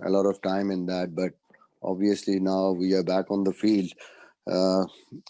a lot of time in that, but obviously now we are back on the field.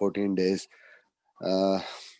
14 days।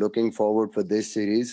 looking forward for this series.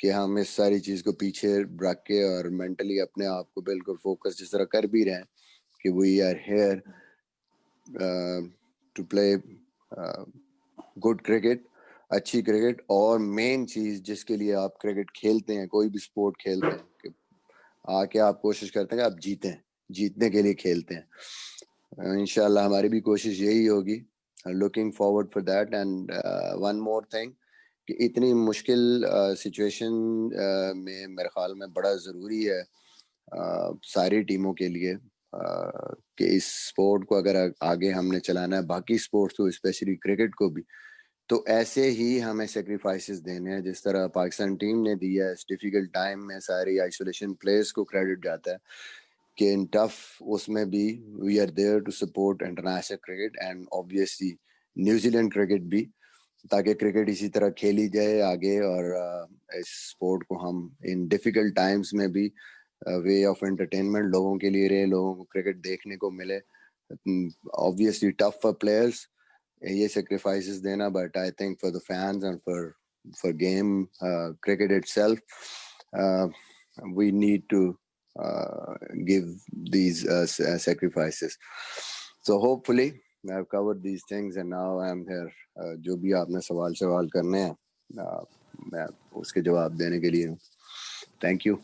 کہ ہم اس ساری چیز کو پیچھے رکھ کے اور مینٹلی اپنے آپ کو بالکل فوکس جس طرح کر بھی رہے ہیں کہ we are here to play good cricket, اچھی کرکٹ, اور مین چیز جس کے لیے آپ کرکٹ کھیلتے ہیں, کوئی بھی اسپورٹ کھیلتے ہیں, کہ آ کے آپ کوشش کرتے ہیں کہ آپ جیتیں, جیتنے کے لیے کھیلتے ہیں. انشاءاللہ ہماری بھی کوشش یہی ہوگی. Looking forward for that. And one more thing کہ اتنی مشکل سچویشن میں میرے خیال میں بڑا ضروری ہے ساری ٹیموں کے لیے کہ اس سپورٹ کو اگر آگے ہم نے چلانا ہے, باقی سپورٹس کو اسپیشلی کرکٹ کو بھی, تو ایسے ہی ہمیں سیکریفائسز دینے ہیں جس طرح پاکستان ٹیم نے دیا ہے. اس ڈیفیکلٹ ٹائم میں ساری آئسولیشن پلیئرس کو کریڈٹ جاتا ہے کہ ان ٹف اس میں بھی we are there to support international cricket and obviously New Zealand cricket بھی, تاکہ کرکٹ اسی طرح کھیلی جائے آگے, اور اس سپورٹ کو ہم ان ڈیفیکلٹ ٹائمز میں بھی وے آف انٹرٹینمنٹ لوگوں کے لیے رہے, لوگوں کو کرکٹ دیکھنے کو ملے. آبویسلی ٹف فار پلیئرس یہ سیکریفائسز دینا, but I think for the fans and for game cricket itself we need to give these sacrifices. So hopefully I have covered these things and now I am here. جو بھی آپ نے سوال کرنے ہیں میں اس کے جواب دینے کے لیے ہوں. Thank you.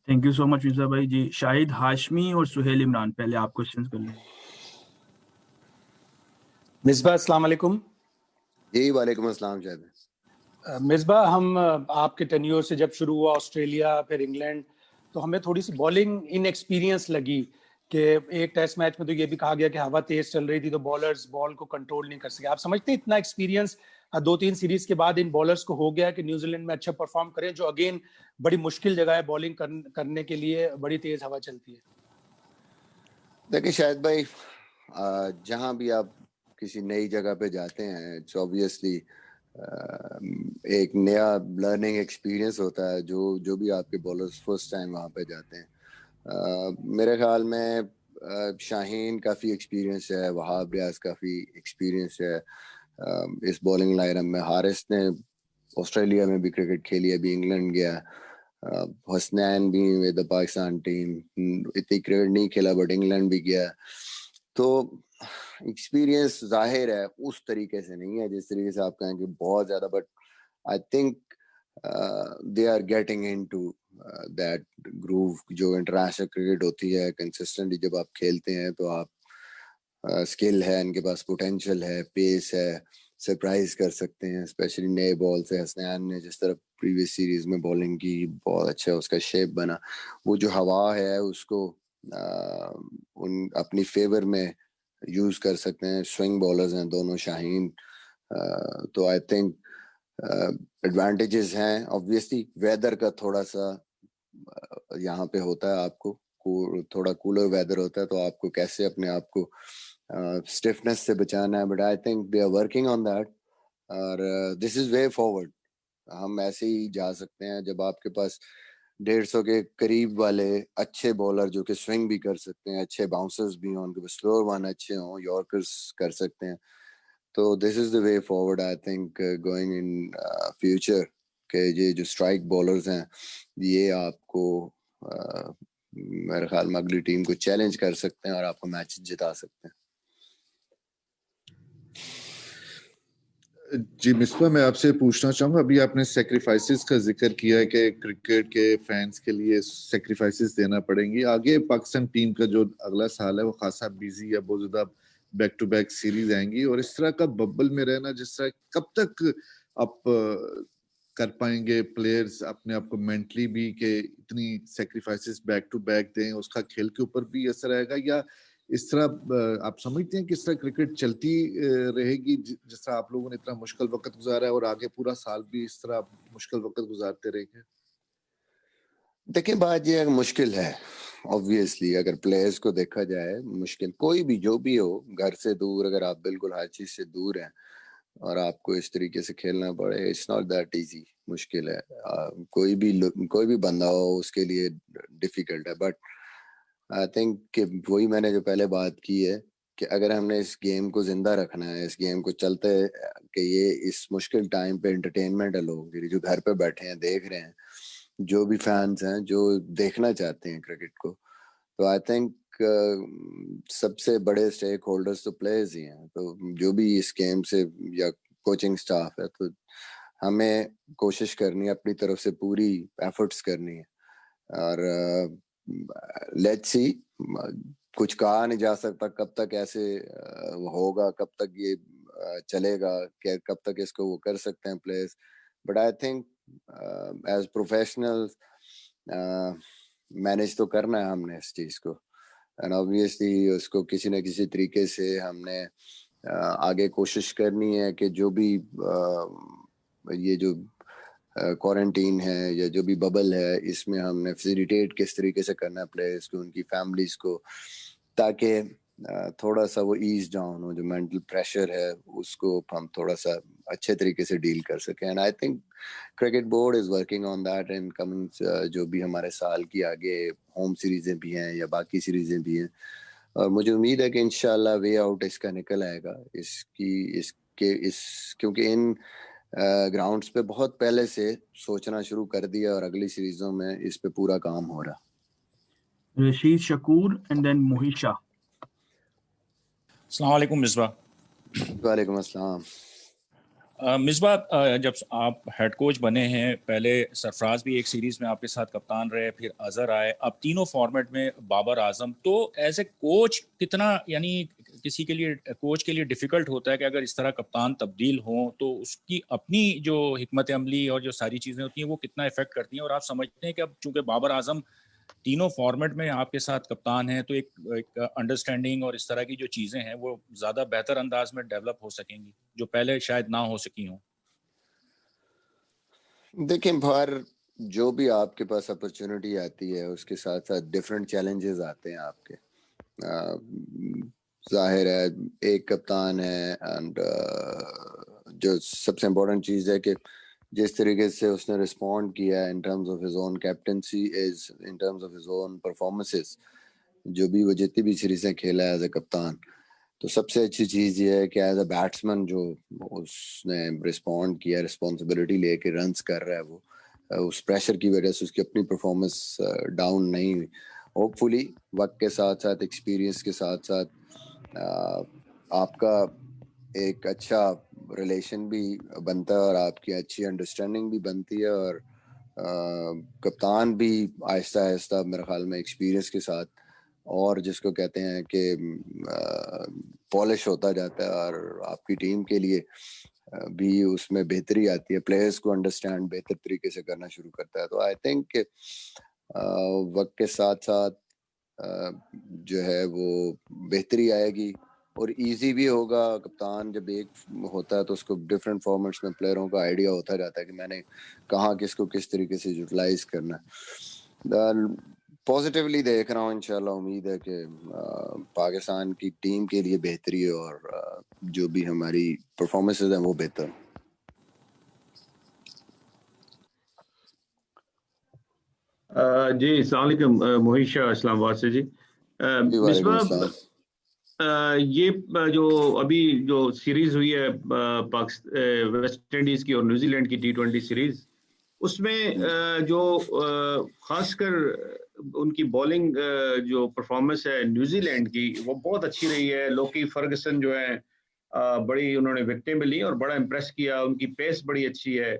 Thank you so much Mirza بھائی. جی شاہد ہاشمی اور سہیل عمران, پہلے آپ کوشچنز کر لیں. مصباح السلام علیکم. جی وعلیکم السلام شاہد. مصباح, ہم آپ کے ٹینیور سے جب شروع ہوا آسٹریلیا پھر انگلینڈ, تو ہمیں تھوڑی سی بالنگ ان ایکسپیرینس لگی کہ ایک ٹیسٹ میچ میں تو یہ بھی کہا گیا کہ ہوا تیز چل رہی تھی تو بالرز بال کو کنٹرول نہیں کر سکے. آپ سمجھتے ہیں اتنا ایکسپیرینس 2-3 سیریز کے بعد ان بالرز کو ہو گیا کہ نیوزی لینڈ میں اچھا پرفارم کریں, جو اگین بڑی مشکل جگہ ہے بالنگ کرنے کے لیے, بڑی تیز ہوا چلتی ہے؟ دیکھیں شاہد بھائی, جہاں بھی آپ کسی نئی جگہ پہ جاتے ہیں اٹس obviously ایک نیا لرننگ ایکسپیرینس ہوتا ہے جو بھی آپ کے بالرز فرسٹ ٹائم وہاں پہ جاتے ہیں. میرے خیال میں شاہین کافی ایکسپیرینس ہے, وہاب ریاض کافی ایکسپیرینس ہے اس بالنگ لائن اپ میں. حارث نے آسٹریلیا میں بھی کرکٹ کھیلی, ابھی انگلینڈ گیا. حسنین بھی ود دا پاکستان ٹیم اتنی کرکٹ نہیں کھیلا بٹ انگلینڈ بھی گیا. تو ایکسپیرینس ظاہر ہے اس طریقے سے نہیں ہے جس طریقے سے آپ کہیں کہ بہت زیادہ, but I think they are getting into that groove جو انٹرنیشنل کرکٹ ہوتی ہے. کنسسٹنٹلی جب آپ کھیلتے ہیں تو آپ اسکل ہے, ان کے پاس پوٹینشیل ہے, پیس ہے, سرپرائز کر سکتے ہیں اسپیشلی نئے بال سے. حسنین نے جس طرح پریویس سیریز میں بالنگ کی, بہت اچھا اس کا شیپ بنا. وہ جو ہوا ہے اس کو ان اپنی فیور میں یوز کر سکتے ہیں. سوئنگ بالرز ہیں دونوں شاہین, تو آئی تھنک ایڈوانٹیجز ہیں. آبویسلی ویدر کا تھوڑا سا یہاں پہ ہوتا ہے, آپ کو تھوڑا کولر ویدر ہوتا ہے, تو آپ کو کیسے اپنے آپ کو اسٹفنس سے بچانا ہے. But I think they are working on that, اور دس از وے فارورڈ. ہم ایسے ہی جا سکتے ہیں جب آپ کے پاس 150 کے قریب والے اچھے بالر جو کہ سوئنگ بھی کر سکتے ہیں, اچھے باؤنسرز بھی ہوں, ان کے پاس سلور ون اچھے ہوں, یارکرز کر سکتے ہیں. تو this is the way forward I think going in future, کہ یہ جو اسٹرائک بالرز ہیں یہ آپ کو میرے خیال میں اگلی ٹیم کو چیلنج کر سکتے ہیں اور آپ کو میچ جتا سکتے ہیں. جی مصباح, میں آپ سے پوچھنا چاہوں گا, ابھی آپ نے سیکریفائسز کا ذکر کیا ہے کہ کرکٹ کے فینس کے لیے سیکریفائسز دینا پڑیں گی. آگے پاکستان ٹیم کا جو اگلا سال ہے وہ خاصا بیزی ہے, بہت زیادہ بیک ٹو بیک سیریز آئیں گی, اور اس طرح کا ببل میں رہنا جس طرح کب تک آپ کر پائیں گے پلیئرز اپنے آپ کو مینٹلی بھی, کہ اتنی سیکریفائسز بیک ٹو بیک دیں, اس کا کھیل کے اوپر بھی اثر آئے گا, یا اس طرح آپ سمجھتے ہیں کہ اس طرح کرکٹ چلتی رہے گی جس طرح آپ لوگوں نے اتنا مشکل وقت گزارا ہے, اور آگے پورا سال بھی اس طرح مشکل وقت گزارتے رہیں گے؟ دیکھیں بات یہ مشکل ہے obviously, اگر پلیئرز کو دیکھا جائے مشکل, کوئی بھی جو بھی ہو, گھر سے دور, اگر آپ بالکل ہر چیز سے دور ہیں اور آپ کو اس طریقے سے کھیلنا پڑے, اٹس ناٹ دیٹ ایزی, مشکل ہے. کوئی بھی بندہ ہو اس کے لیے ڈیفیکلٹ ہے. بٹ آئی تھنک کہ وہی میں نے جو پہلے بات کی ہے کہ اگر ہم نے اس گیم کو زندہ رکھنا ہے, اس گیم کو چلتے, کہ یہ اس مشکل ٹائم پہ انٹرٹینمنٹ ہے لوگوں کے لیے جو گھر پہ بیٹھے ہیں دیکھ رہے ہیں, جو بھی فینس ہیں جو دیکھنا چاہتے ہیں کرکٹ کو, تو آئی تھنک سب سے بڑے اسٹیک ہولڈرز تو پلیئرز ہی ہیں. تو جو بھی اس گیم سے یا کوچنگ اسٹاف ہے, تو ہمیں کوشش کرنی ہے اپنی طرف سے, پوری ایفرٹس کرنی ہے. اور لیٹس سی, کچھ کہا نہیں جا سکتا کب تک ایسے ہوگا, کب تک یہ چلے گا, کب تک اس کو وہ کر سکتے ہیں players. But I think as professional manage تو کرنا ہے ہم نے اس چیز کو, اینڈ obviously اس کو کسی نہ کسی طریقے سے ہم نے آگے کوشش کرنی ہے کہ جو بھی یہ جو کوارنٹین ہے یا جو بھی ببل ہے, اس میں ہم نے فیسیلیٹیٹ کس طریقے سے کرنا ہے پلیئرس کو, ان کی فیملیز کو, تاکہ تھوڑا سا وہ ایز ڈاؤن ہو, جو مینٹل پریشر ہے اس کو ہم تھوڑا سا اچھے طریقے سے ڈیل کر سکیں. And I think cricket board is working on that in coming, جو بھی ہمارے سال کی آگے ہوم سیریزیں بھی ہیں یا باقی سیریزیں بھی ہیں, اور مجھے امید ہے کہ انشاءاللہ وے آؤٹ اس کا نکل آئے گا کیونکہ ان گراؤنڈز پہ بہت پہلے سے سوچنا شروع کر دیا, اور اگلی سیریزوں میں اس پہ پورا کام ہو رہا. رشید شکور اینڈ دین موہیشا. السلام علیکم مصباح. وعلیکم السلام. مصباح, جب آپ ہیڈ کوچ بنے ہیں, پہلے سرفراز بھی ایک سیریز میں آپ کے ساتھ کپتان رہے, پھر اظہر آئے, اب تینوں فارمیٹ میں بابر اعظم, تو ایز اے کوچ کتنا, یعنی کسی کے لیے کوچ کے لیے ڈیفیکلٹ ہوتا ہے کہ اگر اس طرح کپتان تبدیل ہوں تو اس کی اپنی جو حکمت عملی اور جو ساری چیزیں ہوتی ہیں وہ کتنا افیکٹ کرتی ہیں, اور آپ سمجھتے ہیں کہ اب چونکہ بابر اعظم تینوں فارمیٹ میں آپ کے ساتھ کپتان ہیں, تو ایک انڈرسٹینڈنگ اور اس طرح کی جو چیزیں ہیں وہ زیادہ بہتر انداز میں ڈیولپ ہو سکیں گی جو پہلے شاید نہ ہو سکی ہوں؟ دیکھیں بھار, جو بھی آپ کے پاس اپرچونٹی آتی ہے اس کے ساتھ ساتھ ڈفرینٹ چیلنجز آتے ہیں آپ کے. ظاہر ہے ایک کپتان ہے, اینڈ جو سب سے امپورٹنٹ چیز ہے کہ جس طریقے سے اس نے رسپونڈ کیا in terms of his own captaincy, is in terms of his own performances, جو بھی وہ جتنی بھی سیریزیں کھیلا ہے ایز اے کپتان, تو سب سے اچھی چیز یہ ہے کہ ایز اے بیٹسمین جو اس نے رسپونڈ کیا, رسپانسبلٹی لے کے رنز کر رہا ہے, وہ اس پریشر کی وجہ سے اس کی اپنی پرفارمنس ڈاؤن نہیں ہوئی. ہوپ فلی وقت کے ساتھ ساتھ, ایکسپیرینس کے ساتھ ساتھ, آپ کا ایک اچھا ریلیشن بھی بنتا ہے اور آپ کی اچھی انڈرسٹینڈنگ بھی بنتی ہے, اور کپتان بھی آہستہ آہستہ میرے خیال میں ایکسپیرینس کے ساتھ, اور جس کو کہتے ہیں کہ پالش ہوتا جاتا ہے, اور آپ کی ٹیم کے لیے بھی اس میں بہتری آتی ہے, پلیئرس کو انڈرسٹینڈ بہتر طریقے سے کرنا شروع کرتا ہے. تو آئی تھنک کہ وقت کے ساتھ ساتھ جو ہے وہ بہتری آئے گی, اور ایزی بھی ہوگا. کپتان جب ایک ہوتا ہے تو اس کو ڈفرینٹ فارمیٹس میں پلیئروں کا آئیڈیا ہوتا جاتا ہے کہ میں نے کہاں کس کو کس طریقے سے یوٹیلائز کرنا ہے. پازیٹیولی دیکھ رہا ہوں, انشاءاللہ امید ہے کہ پاکستان کی ٹیم کے لیے بہتری ہے, اور جو بھی ہماری پرفارمنسز ہیں وہ بہتر. جی السلام علیکم, موہیشا اسلام آباد سے. جی مصباح, یہ جو ابھی جو سیریز ہوئی ہے ویسٹ انڈیز کی اور نیوزی لینڈ کی T20 سیریز, اس میں جو خاص کر ان کی بولنگ جو پرفارمنس ہے نیوزی لینڈ کی وہ بہت اچھی رہی ہے. لوکی فرگسن جو ہے بڑی انہوں نے وکٹیں بھی لی اور بڑا امپریس کیا, ان کی پیس بڑی اچھی ہے.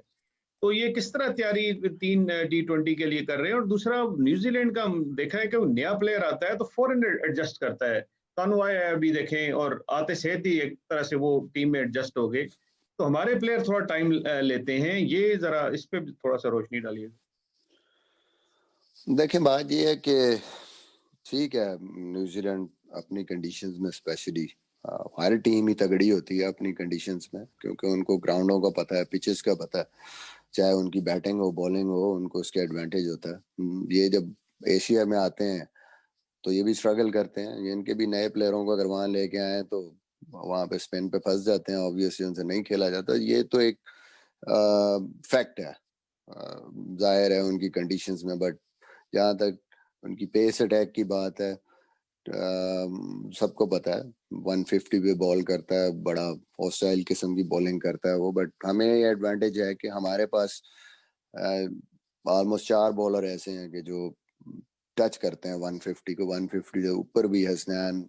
تو یہ کس طرح تیاری 3 T20 کے لیے کر رہے ہیں؟ اور دوسرا نیوزی لینڈ کا ہم دیکھا ہے کہ وہ نیا پلیئر آتا ہے تو فوراً ایڈجسٹ کرتا ہے. تانو آیا ہے ابھی دیکھیں, اور آتے سہت ہی ایک طرح سے وہ ٹیم میں ایڈجسٹ ہو گئے. تو ہمارے پلیئر تھوڑا ٹائم لیتے ہیں, یہ ذرا اس پہ تھوڑا سا روشنی ڈالیے. دیکھیں بات یہ ہے کہ ٹھیک ہے, نیوزی لینڈ اپنی کنڈیشنز میں اسپیشلی, ہر ٹیم ہی تگڑی ہوتی ہے اپنی کنڈیشنز میں, کیونکہ ان کو گراؤنڈوں کا پتہ ہے, پچز کا پتہ ہے, چاہے ان کی بیٹنگ ہو بالنگ ہو, ان کو اس کے ایڈوانٹیج ہوتا ہے. یہ جب ایشیا میں آتے ہیں تو یہ بھی اسٹرگل کرتے ہیں. یہ ان کے بھی نئے پلیئروں کو اگر وہاں لے کے آئیں تو وہاں پہ اسپن پہ پھنس جاتے ہیں, آبویسلی ان سے نہیں کھیلا جاتا. یہ تو ایک فیکٹ ہے, ظاہر ہے ان کی کنڈیشنز میں. بٹ جہاں تک ان کی پیس اٹیک کی بات ہے, سب کو پتا ہے 150 پہ بال کرتا ہے, بڑا ہوسٹائل قسم کی بالنگ کرتا ہے وہ. بٹ ہمیں یہ ایڈوانٹیج ہے کہ ہمارے پاس آلموسٹ 4 بولر ایسے ہیں کہ جو ٹچ کرتے ہیں 150 کو, 150 سے اوپر بھی. حسنان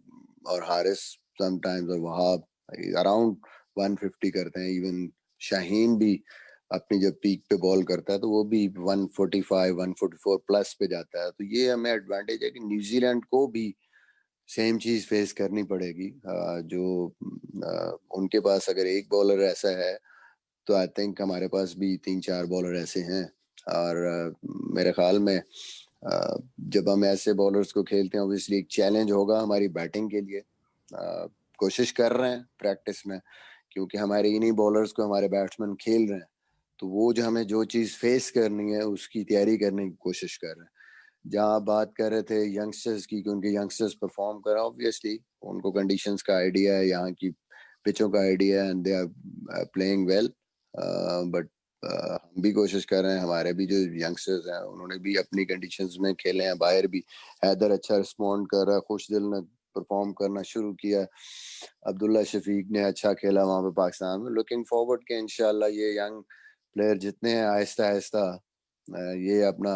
اور حارث سم ٹائمز اور وہاب اراؤنڈ 150 کرتے ہیں. ایون شاہین بھی اپنی جب پیک پہ بال کرتا ہے تو وہ بھی 145 144 پلس پہ جاتا ہے. تو یہ ہمیں ایڈوانٹیج ہے کہ نیوزی لینڈ کو بھی سیم چیز فیس کرنی پڑے گی. جو ان کے پاس اگر ایک بالر ایسا ہے تو آئی تھنک ہمارے پاس بھی 3-4 بالر ایسے ہیں. اور میرے خیال میں جب ہم ایسے بالرز کو کھیلتے ہیں اوبیسلی ایک چیلنج ہوگا ہماری بیٹنگ کے لیے. کوشش کر رہے ہیں پریکٹس میں, کیونکہ ہمارے انہی بالرز کو ہمارے بیٹسمین کھیل رہے ہیں, تو وہ جو ہمیں جو چیز فیس کرنی ہے اس کی تیاری کرنے کی کوشش کر رہے ہیں. جہاں آپ بات کر رہے تھے ینگسٹرز کی کہ ان کے ینگسٹرز پرفارم کر رہے ہیں, اوبیسلی ان کو کنڈیشنز کا آئیڈیا ہے, یہاں کی پچوں کا آئیڈیا ہے, and they are playing well. But ہم بھی کوشش کر رہے ہیں, ہمارے بھی جو ینگسٹرز ہیں انہوں نے بھی اپنی کنڈیشنز میں کھیلے ہیں. باہر بھی حیدر اچھا رسپونڈ کر رہا ہے, خوش دل نے پرفارم کرنا شروع کیا. عبداللہ شفیق نے اچھا کھیلا وہاں پہ پاکستان میں. لوکنگ فارورڈ کہ انشاءاللہ یہ ینگ پلیئر جتنے ہیں آہستہ آہستہ یہ اپنا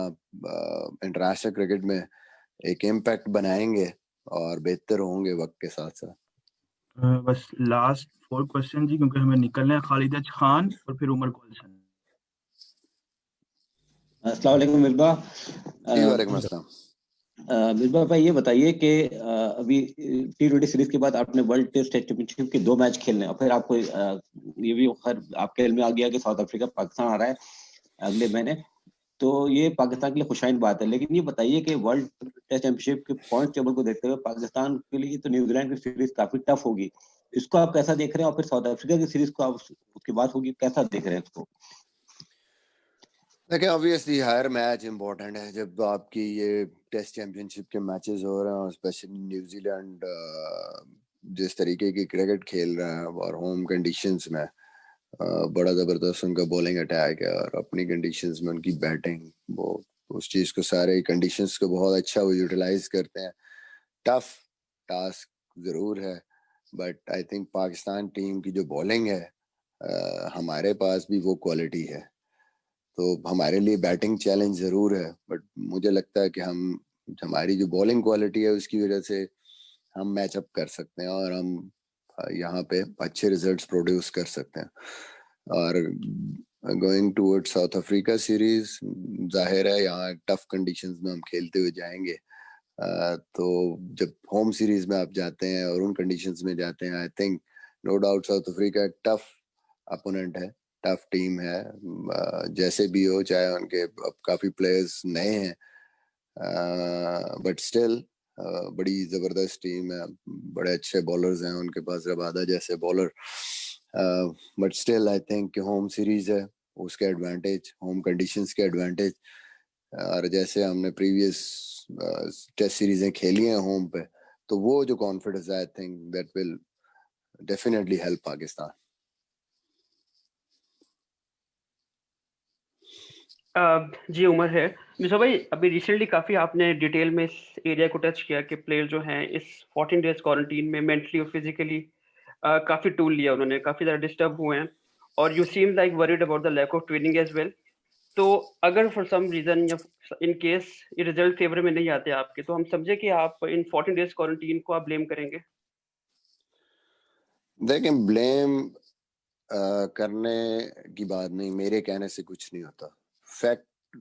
انٹرنیشنل کرکٹ میں ایک امپیکٹ بنائیں گے اور بہتر ہوں گے وقت کے ساتھ ساتھ. بس لاسٹ 4 کوسچن جی, کیونکہ ہمیں نکلنا ہے. خالد اچ خان اور پھر عمر گلشن. السلام علیکم مصباح. جی وعلیکم السلام. مصباح بھائی یہ بتائیے کہ ابھی T20 سیریز کے بعد آپ نے ورلڈ ٹیسٹ چیمپئن شپ کے 2 میچ کھیلنے ہیں, اور پھر آپ کو یہ بھی آپ کے علم میں آ گیا کہ ساؤتھ افریقہ پاکستان آ رہا ہے اگلے مہینے, تو یہ پاکستان کے لیے خوشائن بات ہے. لیکن یہ بتائیے کہ ورلڈ ٹیسٹ چیمپئن شپ کے پوائنٹ ٹیبل کو دیکھتے ہوئے پاکستان کے لیے تو نیوزی لینڈ کی سیریز کافی ٹف ہوگی, اس کو آپ کیسا دیکھ رہے ہیں؟ اور پھر ساؤتھ افریقہ کی سیریز کو آپ اس کی بات ہوگی, کیسا دیکھ رہے ہیں اس کو؟ دیکھیں obviously ہر میچ امپورٹنٹ ہے. جب آپ کی یہ ٹیسٹ چیمپئن شپ کے میچز ہو رہے ہیں, اسپیشلی نیوزی لینڈ جس طریقے کی کرکٹ کھیل رہا ہے اور ہوم کنڈیشنز میں بڑا زبردست ان کا بولنگ اٹیک ہے, اور اپنی کنڈیشنز میں ان کی بیٹنگ, وہ اس چیز کو سارے کنڈیشنز کو بہت اچھا وہ یوٹیلائز کرتے ہیں. ٹف ٹاسک ضرور ہے, but I think Pakistan team کی جو بولنگ ہے ہمارے پاس بھی وہ کوالٹی ہے. تو ہمارے لیے بیٹنگ چیلنج ضرور ہے, بٹ مجھے لگتا ہے کہ ہماری جو بولنگ کوالٹی ہے اس کی وجہ سے ہم میچ اپ کر سکتے ہیں اور ہم یہاں پہ اچھے ریزلٹس پروڈیوس کر سکتے ہیں. اور going toward South Africa series, ظاہر ہے یہاں ٹف کنڈیشنز میں ہم کھیلتے ہوئے جائیں گے. تو جب ہوم سیریز میں آپ جاتے ہیں اور ان کنڈیشنز میں جاتے ہیں, I think no doubt South Africa tough opponent ہے, ٹف ٹیم ہے. جیسے بھی ہو, چاہے ان کے اب کافی پلیئرز نئے ہیں, بٹ اسٹل بڑی زبردست ٹیم ہے, بڑے اچھے بالرز ہیں ان کے پاس, ربادہ جیسے bowler. But still I think کہ ہوم سیریز ہے, اس کے ایڈوانٹیج, ہوم کنڈیشنز کے ایڈوانٹیج, اور جیسے ہم نے پریویس ٹیسٹ سیریزیں کھیلی ہیں ہوم پہ, تو وہ جو confidence I think that will definitely help Pakistan. جی عمر ہے. مصباح بھائی ابھی ریسنٹلی کافی آپ نے ڈیٹیل میں اس ایریا کو ٹچ کیا کہ پلیئر جو ہیں اس 14 ڈیز کوارنٹین میں مینٹلی اور فزیکلی کافی ٹول لیا, انہوں نے کافی زیادہ ڈسٹرب ہوئے ہیں, اور you seem like worried about the lack of training as well. تو اگر فار سم ریزن یا ان کیس یہ ریزلٹ فیور میں نہیں آتے آپ کے, تو ہم سمجھے کہ آپ ان 14 ڈیز کوارنٹین کو آپ بلیم کریں گے؟ دیکھیں بلیم کرنے کی بات نہیں, میرے کہنے سے کچھ نہیں ہوتا. فیکٹ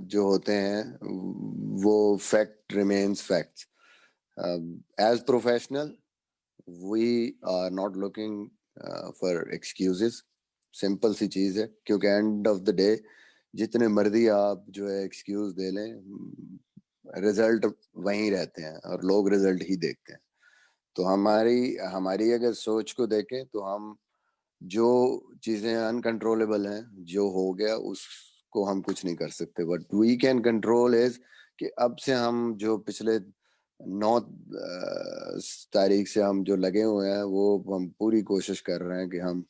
جو ہوتے ہیں وہ fact remains facts. As professional we are not looking for excuses, simple سی چیز ہے, کیونکہ اینڈ آف دا ڈے جتنے مرضی آپ جو ہے ایکسکیوز دے لیں, رزلٹ وہیں رہتے ہیں اور لوگ رزلٹ ہی دیکھتے ہیں. تو ہماری اگر سوچ کو دیکھیں تو ہم جو چیزیں انکنٹرولیبل ہیں, جو ہو گیا اس کو ہم کچھ نہیں کر سکتے. But we can control is کہ اب سے ہم جو پچھلے 9 تاریخ سے ہم جو لگے ہوئے ہیں وہ ہم پوری کوشش کر رہے ہیں کہ ہم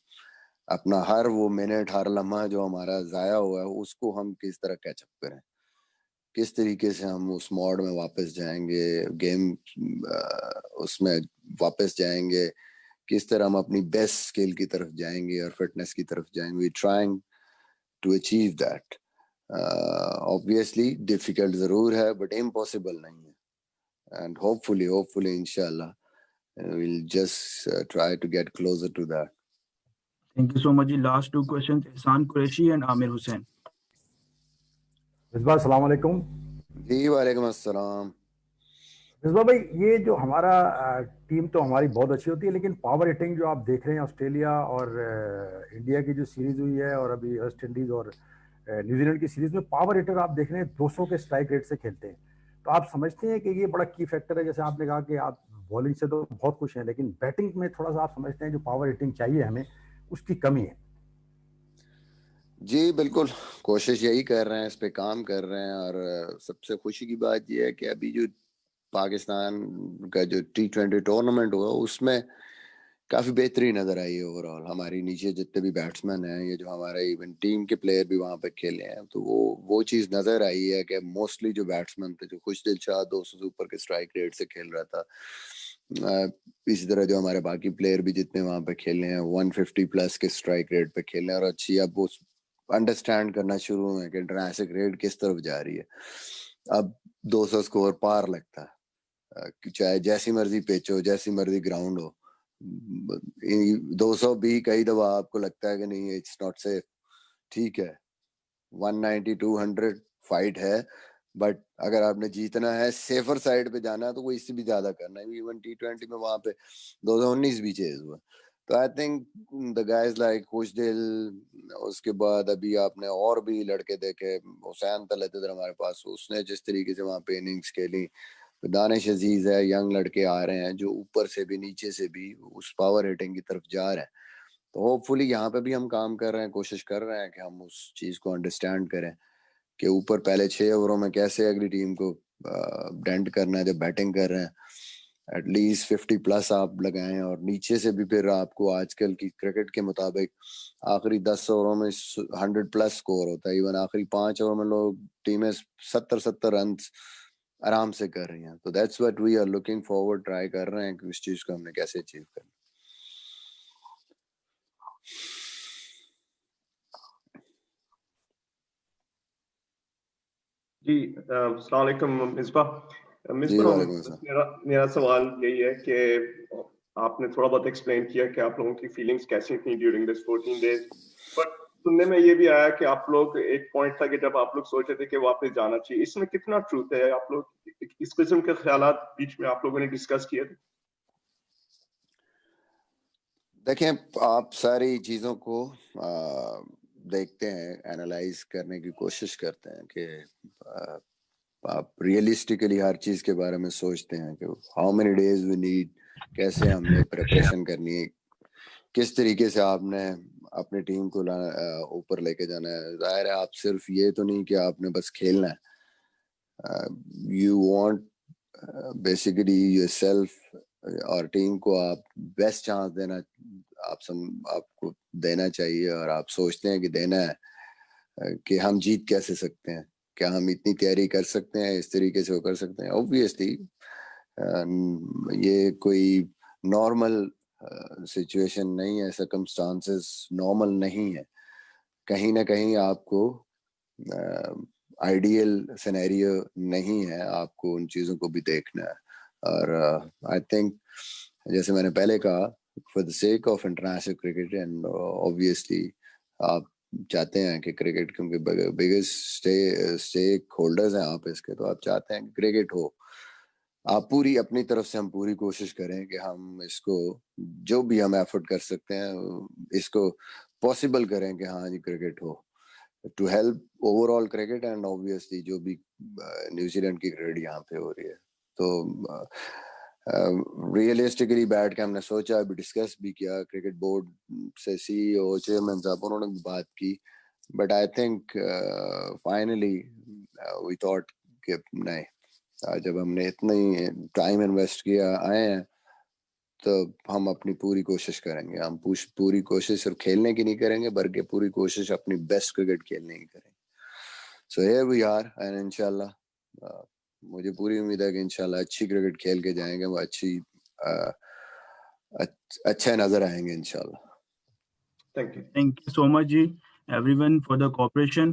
اپنا ہر وہ منٹ, ہر لمحہ جو ہمارا ضائع ہوا ہے اس کو ہم کس طرح کیچ اپ کریں, کس طریقے سے ہم اس موڈ میں واپس جائیں گے, گیم اس میں واپس جائیں گے, کس طرح ہم اپنی بیسٹ اسکل کی طرف جائیں گے اور فٹنس کی طرف جائیں گے. We trying to achieve that. obviously difficult ضرور ہے but impossible نہیں ہے, and hopefully inshallah we'll just try to get closer to that. Thank you so much. Last two questions, Ihsan Qureshi and Amir Hussain. Misbah السلام علیکم. جی وعلیکم السلام. مصباح بھائی, یہ جو ہمارا ٹیم تو ہماری بہت اچھی ہوتی ہے, لیکن پاور ہٹنگ جو آپ دیکھ رہے ہیں آسٹریلیا اور انڈیا کی جو سیریز ہوئی ہے اور ابھی ویسٹ انڈیز اور نیوزی لینڈ کی سیریز میں پاور ہٹر آپ دیکھ رہے ہیں 200 کے سٹرائک ریٹ سے کھیلتے ہیں, تو آپ سمجھتے ہیں کہ یہ بڑا کی فیکٹر ہے؟ جیسے آپ نے کہا کہ آپ بالنگ سے تو بہت خوش ہیں, لیکن بیٹنگ میں تھوڑا سا آپ سمجھتے ہیں جو پاور ہٹنگ چاہیے ہمیں اس کی کمی ہے؟ جی بالکل, کوشش یہی کر رہے ہیں, اس پہ کام کر رہے ہیں, اور سب سے خوشی کی بات یہ ہے کہ ابھی جو پاکستان کا جو T20 ٹورنامنٹ ہوا اس میں کافی بہتری نظر آئی ہے اوور آل. ہماری نیچے جتنے بھی بیٹسمین ہیں, یہ جو ہمارے ایون ٹیم کے پلیئر بھی وہاں پہ کھیلے ہیں, تو وہ چیز نظر آئی ہے کہ موسٹلی جو بیٹسمین تھے, جو خوش دل شاہ 200 سے اوپر کے سٹرائک ریٹ سے کھیل رہا تھا, اسی طرح جو ہمارے باقی پلیئر بھی جتنے وہاں پہ کھیلے ہیں 150 پلس کے سٹرائک ریٹ پہ کھیلے ہیں, اور اچھی اب وہ انڈرسٹینڈ کرنا شروع ہوئے کہ انٹرنیشنل ریٹ کس طرف جا رہی ہے. اب 200 سکور پار لگتا ہے, چاہے جیسی مرضی پیچ ہو, جیسی مرضی گراؤنڈ ہو. 200 بھی کئی دفعہ آپ کو لگتا ہے کہ نہیں اٹس ناٹ سیف, ٹھیک ہے 190 200 فائٹ ہے, بٹ اگر آپ نے جیتنا ہے, سیفر سائڈ پہ جانا ہے, تو وہ اس سے بھی زیادہ کرنا ہے. ایون T20 میں وہاں پہ 2019 بھی چیز ہوا. تو I think the guys like خوش دل, اس کے بعد ابھی آپ نے اور بھی لڑکے دیکھے, حسین طلعت ادھر ہمارے پاس, اس نے جس طریقے سے وہاں پہ اننگز کھیلی, دانش عزیز ہے, ینگ لڑکے آ رہے ہیں جو اوپر سے بھی نیچے سے بھی اس پاور ہٹنگ کی طرف جا رہے ہیں. تو ہوپ فلی یہاں پہ بھی ہم کام کر رہے ہیں, کوشش کر رہے ہیں کہ ہم اس چیز کو انڈرسٹینڈ کریں کہ اوپر پہلے 6 اووروں میں کیسے اگلی ٹیم کو ڈینٹ کرنا ہے جب بیٹنگ کر رہے ہیں, ایٹ لیسٹ 50 پلس آپ لگائیں, اور نیچے سے بھی پھر آپ کو آج کل کی کرکٹ کے مطابق آخری 10 اووروں میں 100 پلس سکور ہوتا ہے. ایون آخری 5 اوور میں لوگ ٹیمیں 70 رنز آرام سے کر رہی ہیں. تو that's what we are looking forward, try کر رہے ہیں کہ اس چیز کو ہم نے کیسے اچیو کرنا. جی السلام علیکم مصباح. جی وعلیکم السلام. میرا سوال یہی ہے کہ آپ نے تھوڑا بہت ایکسپلین کیا کہ آپ لوگوں کی فیلنگس کیسی تھیں ڈیورنگ دس 14 days, بٹ سننے میں یہ بھی آیا کہ آپ لوگ ایک پوائنٹ تھا کہ جب آپ لوگ سوچ رہے تھے کہ واپس جانا چاہیے, اس میں کتنا ٹروتھ ہے؟ آپ لوگ اس قسم کے خیالات بیچ میں آپ لوگوں نے ڈسکس کیے تھے؟ دیکھیں, آپ ساری چیزوں کو دیکھتے ہیں, اینالائز کرنے کی کوشش کرتے ہیں کہ آپ ریئلسٹکلی ہر چیز کے بارے میں سوچتے ہیں کہ how many days we need, کیسے ہم نے پریپریشن کرنی ہے, کس طریقے سے آپ نے اپنی ٹیم کو اوپر لے کے جانا ہے. ظاہر ہے آپ صرف یہ تو نہیں کہ آپ نے بس کھیلنا ہے, you want basically your self اور ٹیم کو آپ بیسٹ چانس دینا, آپ کو دینا چاہیے, اور آپ سوچتے ہیں کہ دینا ہے کہ ہم جیت کیسے سکتے ہیں, کیا ہم اتنی تیاری کر سکتے ہیں, اس طریقے سے وہ کر سکتے ہیں. اوبویسلی یہ کوئی نارمل سچویشن نہیں ہے, سرکمسٹانسز نارمل نہیں ہے, کہیں نہ کہیں آپ کو آئیڈیل سینیریو نہیں ہے, آپ کو ان چیزوں کو بھی دیکھنا ہے. اور آئی تھنک جیسے میں نے پہلے کہا, for the sake of international cricket, and obviously آپ چاہتے ہیں کہ کرکٹ, کیونکہ بگیسٹ اسٹیک ہولڈرز ہیں آپ اس کے, تو آپ چاہتے ہیں کہ کرکٹ ہو. آپ پوری اپنی طرف سے ہم پوری کوشش کریں کہ ہم اس کو جو بھی ہم ایفرٹ کر سکتے ہیں اس کو پاسبل کریں کہ ہاں جی کرکٹ ہو, to help overall cricket, and obviously جو بھی نیوزی لینڈ کی کرکٹ یہاں پہ ہو رہی ہے. تو ریئلسٹکلی بیٹھ کے ہم نے سوچا, ابھی ڈسکس بھی کیا کرکٹ بورڈ سے, CEO چیئرمین صاحب, انہوں نے بھی بات کی, but I think finally we thought کہ نہیں, جب ہم نے اتنا ہی ٹائم انویسٹ کیا آئے ہیں تو ہم اپنی پوری کوشش کریں گے. ہم پوری کوشش صرف کھیلنے کی نہیں کریں گے, بلکہ پوری کوشش اپنی بیسٹ کرکٹ کھیلنے کی کریں گے. So here we are, and انشاءاللہ مجھے پوری امید ہے کہ انشاءاللہ اچھی کرکٹ کھیل کے جائیں گے, وہ اچھے نظر آئیں گے انشاءاللہ. Thank you. Thank you so much, ji, everyone, for the cooperation.